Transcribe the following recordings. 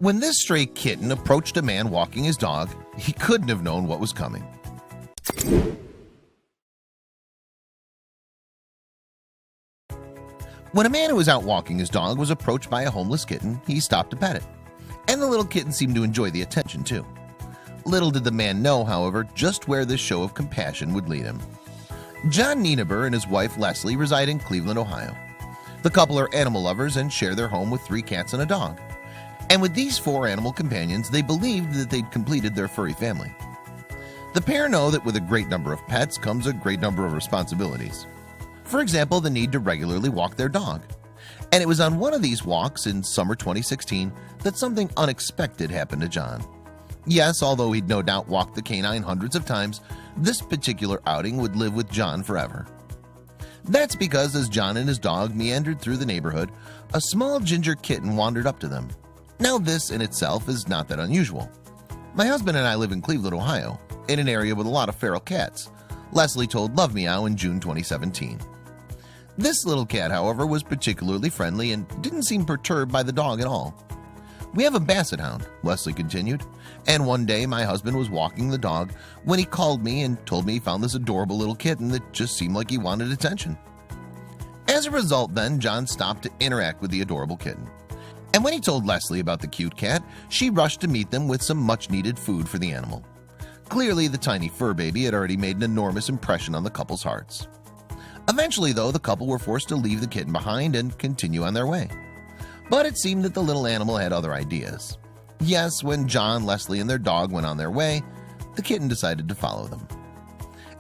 When this stray kitten approached a man walking his dog, he couldn't have known what was coming. When a man who was out walking his dog was approached by a homeless kitten, he stopped to pet it. And the little kitten seemed to enjoy the attention too. Little did the man know, however, just where this show of compassion would lead him. John Nienaber and his wife Leslie reside in Cleveland, Ohio. The couple are animal lovers and share their home with 3 cats and a dog. And with these 4 animal companions, they believed that they'd completed their furry family. The pair know that with a great number of pets comes a great number of responsibilities. For example, the need to regularly walk their dog. And it was on one of these walks in summer 2016 that something unexpected happened to John. Yes, although he'd no doubt walked the canine hundreds of times, this particular outing would live with John forever. That's because as John and his dog meandered through the neighborhood, a small ginger kitten wandered up to them. Now this in itself is not that unusual. My husband and I live in Cleveland, Ohio, in an area with a lot of feral cats, Leslie told Love Meow in June 2017. This little cat, however, was particularly friendly and didn't seem perturbed by the dog at all. We have a basset hound, Leslie continued, and one day my husband was walking the dog when he called me and told me he found this adorable little kitten that just seemed like he wanted attention. As a result, then, John stopped to interact with the adorable kitten. And when he told Leslie about the cute cat, she rushed to meet them with some much-needed food for the animal. Clearly, the tiny fur baby had already made an enormous impression on the couple's hearts. Eventually, though, the couple were forced to leave the kitten behind and continue on their way. But it seemed that the little animal had other ideas. Yes, when John, Leslie, and their dog went on their way, the kitten decided to follow them.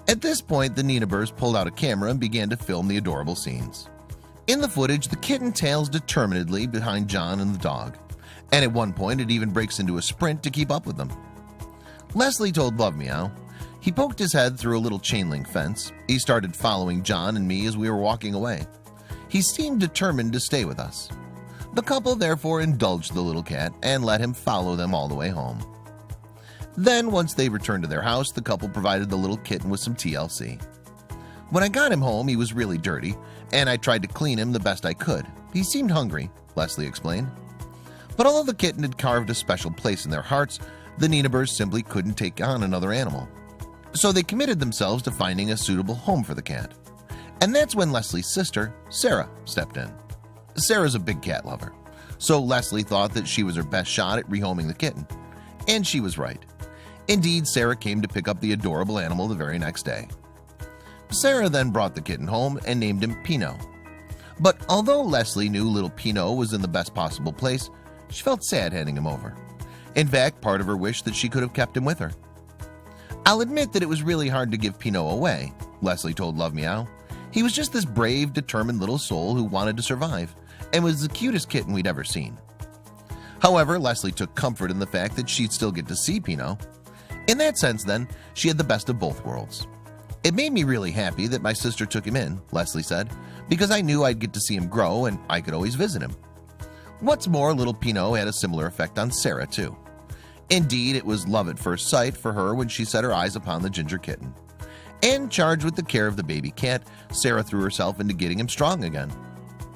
At this point, the Nienabers pulled out a camera and began to film the adorable scenes. In the footage, the kitten tails determinedly behind John and the dog, and at one point it even breaks into a sprint to keep up with them. Leslie told Love Meow, he poked his head through a little chain link fence. He started following John and me as we were walking away. He seemed determined to stay with us. The couple therefore indulged the little cat and let him follow them all the way home. Then, once they returned to their house, the couple provided the little kitten with some TLC. When I got him home, he was really dirty, and I tried to clean him the best I could. He seemed hungry, Leslie explained. But although the kitten had carved a special place in their hearts, the Nienabers simply couldn't take on another animal. So they committed themselves to finding a suitable home for the cat. And that's when Leslie's sister, Sarah, stepped in. Sarah's a big cat lover, so Leslie thought that she was her best shot at rehoming the kitten. And she was right. Indeed, Sarah came to pick up the adorable animal the very next day. Sarah then brought the kitten home and named him Pinot. But although Leslie knew little Pinot was in the best possible place, she felt sad handing him over. In fact, part of her wished that she could have kept him with her. I'll admit that it was really hard to give Pinot away, Leslie told Love Meow. He was just this brave, determined little soul who wanted to survive, and was the cutest kitten we'd ever seen. However, Leslie took comfort in the fact that she'd still get to see Pinot. In that sense, then, she had the best of both worlds. It made me really happy that my sister took him in, Leslie said, because I knew I'd get to see him grow and I could always visit him. What's more, little Pinot had a similar effect on Sarah, too. Indeed, it was love at first sight for her when she set her eyes upon the ginger kitten. And charged with the care of the baby cat, Sarah threw herself into getting him strong again.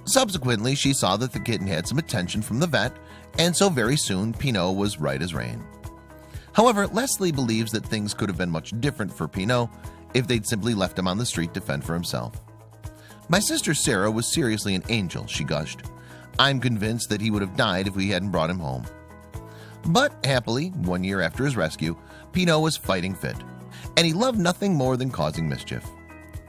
Subsequently, she saw that the kitten had some attention from the vet, and so very soon Pinot was right as rain. However, Leslie believes that things could have been much different for Pinot if they'd simply left him on the street to fend for himself. My sister Sarah was seriously an angel, she gushed. I'm convinced that he would have died if we hadn't brought him home. But happily, 1 year after his rescue, Pinot was fighting fit, and he loved nothing more than causing mischief.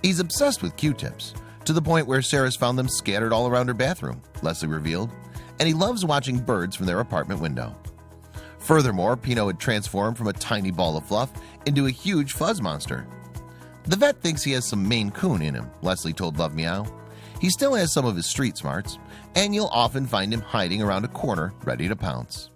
He's obsessed with Q-tips, to the point where Sarah's found them scattered all around her bathroom, Leslie revealed, and he loves watching birds from their apartment window. Furthermore, Pinot had transformed from a tiny ball of fluff into a huge fuzz monster. The vet thinks he has some Maine Coon in him, Leslie told Love Meow. He still has some of his street smarts, and you'll often find him hiding around a corner ready to pounce.